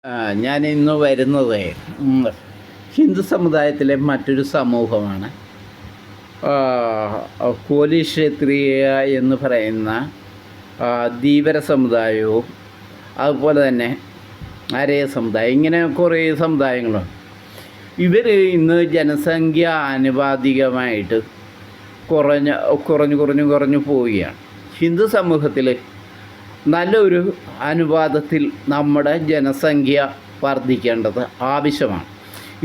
ഞാൻ ഇന്ന് വരുന്നത് ഉം, ഹിന്ദു സമുദായത്തിലെ മറ്റൊരു സമൂഹമാണ്. കോലി ക്ഷത്രിയ എന്ന് പറയുന്ന ധീവര സമുദായവും അതുപോലെ തന്നെ അരയ സമുദായം, ഇങ്ങനെ കുറേ സമുദായങ്ങളുണ്ട്. ഇവർ ഇന്ന് ജനസംഖ്യ ആനുപാതികമായിട്ട് കുറഞ്ഞ് കുറഞ്ഞു കുറഞ്ഞു കുറഞ്ഞു പോവുകയാണ്. ഹിന്ദു സമൂഹത്തിൽ നല്ലൊരു അനുപാതത്തിൽ നമ്മുടെ ജനസംഖ്യ വർദ്ധിക്കേണ്ടത് ആവശ്യമാണ്.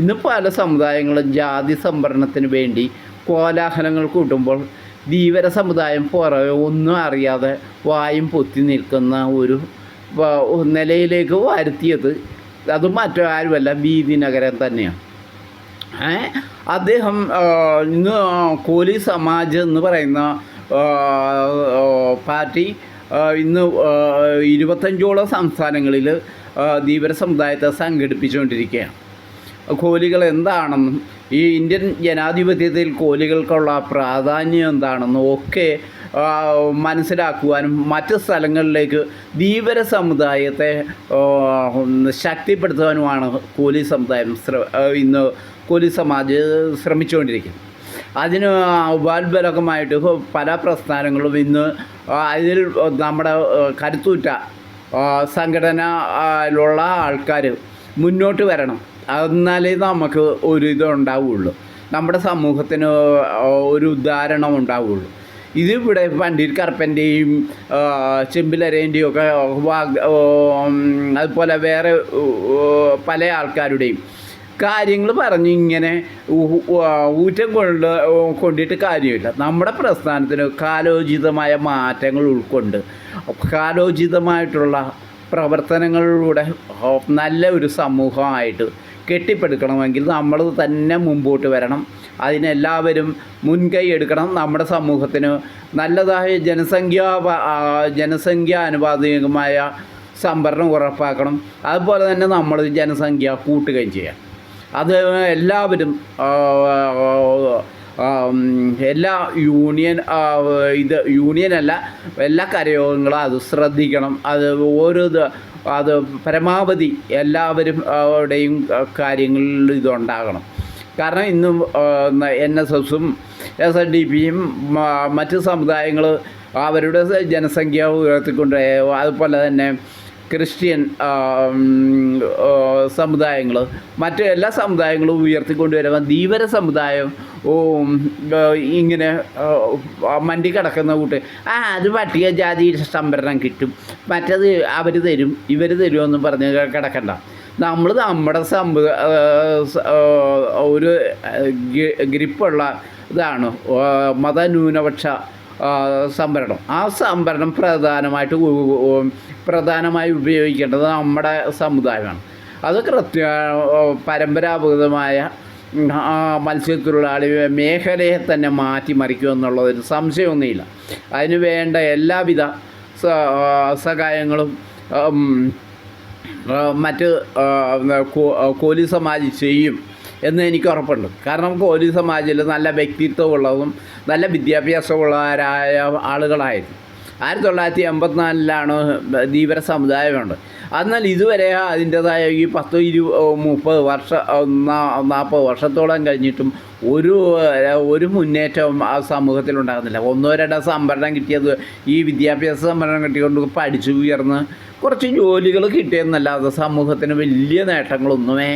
ഇന്ന് പല സമുദായങ്ങളും ജാതി സംവരണത്തിന് വേണ്ടി കോലാഹലങ്ങൾ കൂട്ടുമ്പോൾ ധീവര സമുദായം പുറകെ ഒന്നും അറിയാതെ വായും പൊത്തി നിൽക്കുന്ന ഒരു നിലയിലേക്ക് വരുത്തിയത് അത് മറ്റാരുമല്ല ബീദി നഗരം തന്നെയാണ്. അദ്ദേഹം ഇന്ന് കോലി സമാജ് എന്ന് പറയുന്ന പാർട്ടി ഇന്ന് 25ഓളം സംസ്ഥാനങ്ങളിൽ ധീവര സമുദായത്തെ സംഘടിപ്പിച്ചുകൊണ്ടിരിക്കുകയാണ്. കോലികൾ എന്താണെന്നും ഈ ഇന്ത്യൻ ജനാധിപത്യത്തിൽ കോലികൾക്കുള്ള പ്രാധാന്യം എന്താണെന്നും ഒക്കെ മനസ്സിലാക്കുവാനും മറ്റ് സ്ഥലങ്ങളിലേക്ക് ധീവര സമുദായത്തെ ശക്തിപ്പെടുത്തുവാനുമാണ് കോലി സമുദായം ഇന്ന് കോലി സമാജ് ശ്രമിച്ചുകൊണ്ടിരിക്കുന്നത്. അതിന് ഉപാത്ബലകമായിട്ട് പല പ്രസ്ഥാനങ്ങളും ഇന്ന് അതിൽ നമ്മുടെ കരുത്തുറ്റ സംഘടനയിലുള്ള ആൾക്കാർ മുന്നോട്ട് വരണം. എന്നാലേ നമുക്ക് ഒരു ഇതുണ്ടാവുകയുള്ളൂ, നമ്മുടെ സമൂഹത്തിന് ഒരു ഉദാഹരണം ഉണ്ടാവുകയുള്ളൂ. ഇതിവിടെ പണ്ഡിറ്റ് കറുപ്പൻ്റെയും ചെമ്പിലരേൻ്റെയും ഒക്കെ അതുപോലെ വേറെ പല ആൾക്കാരുടെയും കാര്യങ്ങൾ പറഞ്ഞ് ഇങ്ങനെ ഊറ്റം കൊണ്ടിട്ട് കാര്യമില്ല. നമ്മുടെ പ്രസ്ഥാനത്തിന് കാലോചിതമായ മാറ്റങ്ങൾ ഉൾക്കൊണ്ട് കാലോചിതമായിട്ടുള്ള പ്രവർത്തനങ്ങളിലൂടെ നല്ല ഒരു സമൂഹമായിട്ട് കെട്ടിപ്പടുക്കണമെങ്കിൽ നമ്മൾ തന്നെ മുമ്പോട്ട് വരണം. അതിനെല്ലാവരും മുൻകൈ എടുക്കണം. നമ്മുടെ സമൂഹത്തിന് നല്ലതായ ജനസംഖ്യ അനുപാതികമായ സംവരണം ഉറപ്പാക്കണം. അതുപോലെ തന്നെ നമ്മൾ ജനസംഖ്യ കൂട്ടുകയും ചെയ്യാം. അത് എല്ലാവരും എല്ലാ യൂണിയനല്ല, എല്ലാ കരയോഗങ്ങളും അത് ശ്രദ്ധിക്കണം. അത് പരമാവധി എല്ലാവരും അവിടെയും കാര്യങ്ങളിൽ ഇതുണ്ടാകണം. കാരണം ഇന്നും NSSും SNDPയും മറ്റ് സമുദായങ്ങൾ അവരുടെ ജനസംഖ്യ ഉയർത്തിക്കൊണ്ട്, അതുപോലെ തന്നെ ക്രിസ്ത്യൻ സമുദായങ്ങൾ മറ്റ് എല്ലാ സമുദായങ്ങളും ഉയർത്തിക്കൊണ്ടുവരുമ്പോൾ ധീവര സമുദായം ഇങ്ങനെ മണ്ടി കിടക്കുന്ന കൂട്ട് അത് പട്ടികജാതി സംവരണം കിട്ടും, മറ്റത് അവർ തരും ഇവർ തരുമെന്നും പറഞ്ഞ് കിടക്കണ്ട. നമ്മൾ നമ്മുടെ ഒരു ഗ്രിപ്പുള്ള ഇതാണ് മതന്യൂനപക്ഷ സംവരണം. ആ സംവരണം പ്രധാനമായി ഉപയോഗിക്കേണ്ടത് നമ്മുടെ സമുദായമാണ്. അത് പരമ്പരാഗതമായ മത്സ്യത്തൊഴിലാളി മേഖലയെ തന്നെ മാറ്റിമറിക്കുമെന്നുള്ളതിന് സംശയമൊന്നുമില്ല. അതിന് വേണ്ട എല്ലാവിധ സഹായങ്ങളും മറ്റ് കോലി സമാജ് ചെയ്യും എന്ന് എനിക്ക് ഉറപ്പുണ്ട്. കാരണം കോലി സമാജിൽ നല്ല വ്യക്തിത്വമുള്ളതും നല്ല വിദ്യാഭ്യാസമുള്ളവരായ ആളുകളായിരുന്നു. 1984 ധീവര സമുദായമുണ്ട്. എന്നാൽ ഇതുവരെ അതിൻ്റേതായ ഈ 40 വർഷത്തോളം കഴിഞ്ഞിട്ടും ഒരു മുന്നേറ്റവും ആ സമൂഹത്തിലുണ്ടാകുന്നില്ല. 1-2 സംവരണം കിട്ടിയത് ഈ വിദ്യാഭ്യാസ സംവരണം കിട്ടിക്കൊണ്ട് പഠിച്ചു ഉയർന്ന് കുറച്ച് ജോലികൾ കിട്ടിയെന്നല്ലാതെ സമൂഹത്തിന് വലിയ നേട്ടങ്ങളൊന്നുമേ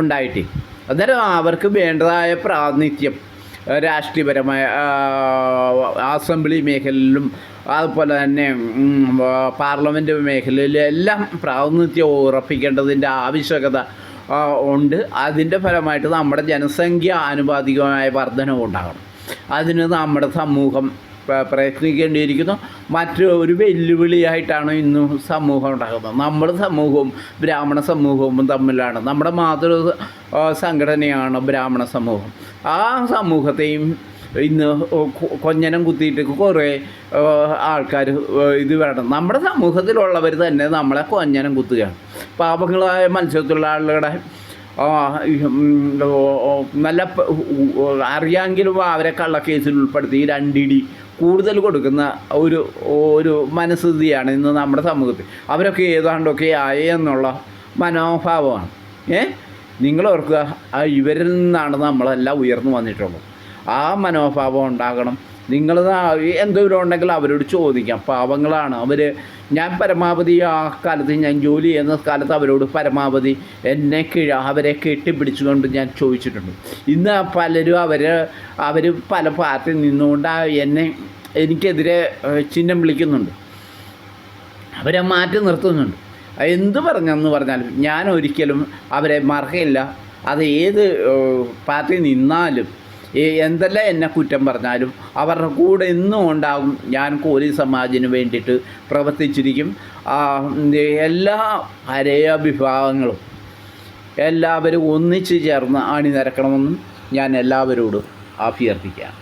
ഉണ്ടായിട്ടില്ല. അന്നേരം അവർക്ക് വേണ്ടതായ പ്രാതിനിധ്യം രാഷ്ട്രീയപരമായ അസംബ്ലി മേഖലയിലും അതുപോലെ തന്നെ പാർലമെൻറ്റ് മേഖലയിലും എല്ലാം പ്രാതിനിധ്യം ഉറപ്പിക്കേണ്ടതിൻ്റെ ആവശ്യകത ഉണ്ട്. അതിൻ്റെ ഫലമായിട്ട് നമ്മുടെ ജനസംഖ്യ ആനുപാതികമായ വർധനവ് ഉണ്ടാകണം. അതിന് നമ്മുടെ സമൂഹം പ്രയത്നിക്കേണ്ടിയിരിക്കുന്നു. മറ്റൊരു വെല്ലുവിളിയായിട്ടാണ് ഇന്ന് സമൂഹം ഉണ്ടാകുന്നത്. നമ്മുടെ സമൂഹവും ബ്രാഹ്മണ സമൂഹവും തമ്മിലാണ്. നമ്മുടെ മാതൃ സംഘടനയാണ് ബ്രാഹ്മണ സമൂഹം. ആ സമൂഹത്തെയും ഇന്ന് കൊഞ്ഞനം കുത്തിയിട്ട് കുറേ ആൾക്കാർ ഇത് വേണം. നമ്മുടെ സമൂഹത്തിലുള്ളവർ തന്നെ നമ്മളെ കൊഞ്ഞനം കുത്തുകയാണ്. പാപങ്ങളായ മത്സ്യത്തൊഴിലാളികളുടെ നല്ല അറിയാമെങ്കിലും അവരെ കള്ളക്കേസിൽ ഉൾപ്പെടുത്തി 2 ഇടി കൂടുതൽ കൊടുക്കുന്ന ഒരു മനസ്ഥിതിയാണ് ഇന്ന് നമ്മുടെ സമൂഹത്തിൽ. അവരൊക്കെ ഏതാണ്ടൊക്കെ ആയെന്നുള്ള മനോഭാവമാണ്. നിങ്ങൾ ഓർക്കുക, ഇവരിൽ നിന്നാണ് നമ്മളെല്ലാം ഉയർന്നു വന്നിട്ടുള്ളത്. ആ മനോഭാവം ഉണ്ടാകണം. നിങ്ങൾ എന്തെങ്കിലും ഉണ്ടെങ്കിൽ അവരോട് ചോദിക്കാം. പാവങ്ങളാണ് അവർ. ഞാൻ പരമാവധി ആ കാലത്ത് ഞാൻ ജോലി ചെയ്യുന്ന കാലത്ത് അവരോട് പരമാവധി അവരെ കെട്ടിപ്പിടിച്ചുകൊണ്ട് ഞാൻ ചോദിച്ചിട്ടുണ്ട്. ഇന്ന് പലരും അവർ പല പാർട്ടിയിൽ നിന്നുകൊണ്ട് എനിക്കെതിരെ ചിഹ്നം വിളിക്കുന്നുണ്ട്, അവരെ മാറ്റി നിർത്തുന്നുണ്ട്. എന്ത് പറഞ്ഞെന്ന് പറഞ്ഞാലും ഞാൻ ഒരിക്കലും അവരെ മറക്കയില്ല. അത് ഏത് പാർട്ടി നിന്നാലും എന്തെല്ലാം എന്നെ കുറ്റം പറഞ്ഞാലും അവരുടെ കൂടെ എന്നും ഉണ്ടാകും. ഞാൻ കോലി സമാജിന് വേണ്ടിയിട്ട് പ്രവർത്തിച്ചിരിക്കും. എല്ലാ ഹരയ വിഭാഗങ്ങളും എല്ലാവരും ഒന്നിച്ചു ചേർന്ന് അണിനിരക്കണമെന്നും ഞാൻ എല്ലാവരോടും അഭ്യർത്ഥിക്കാം.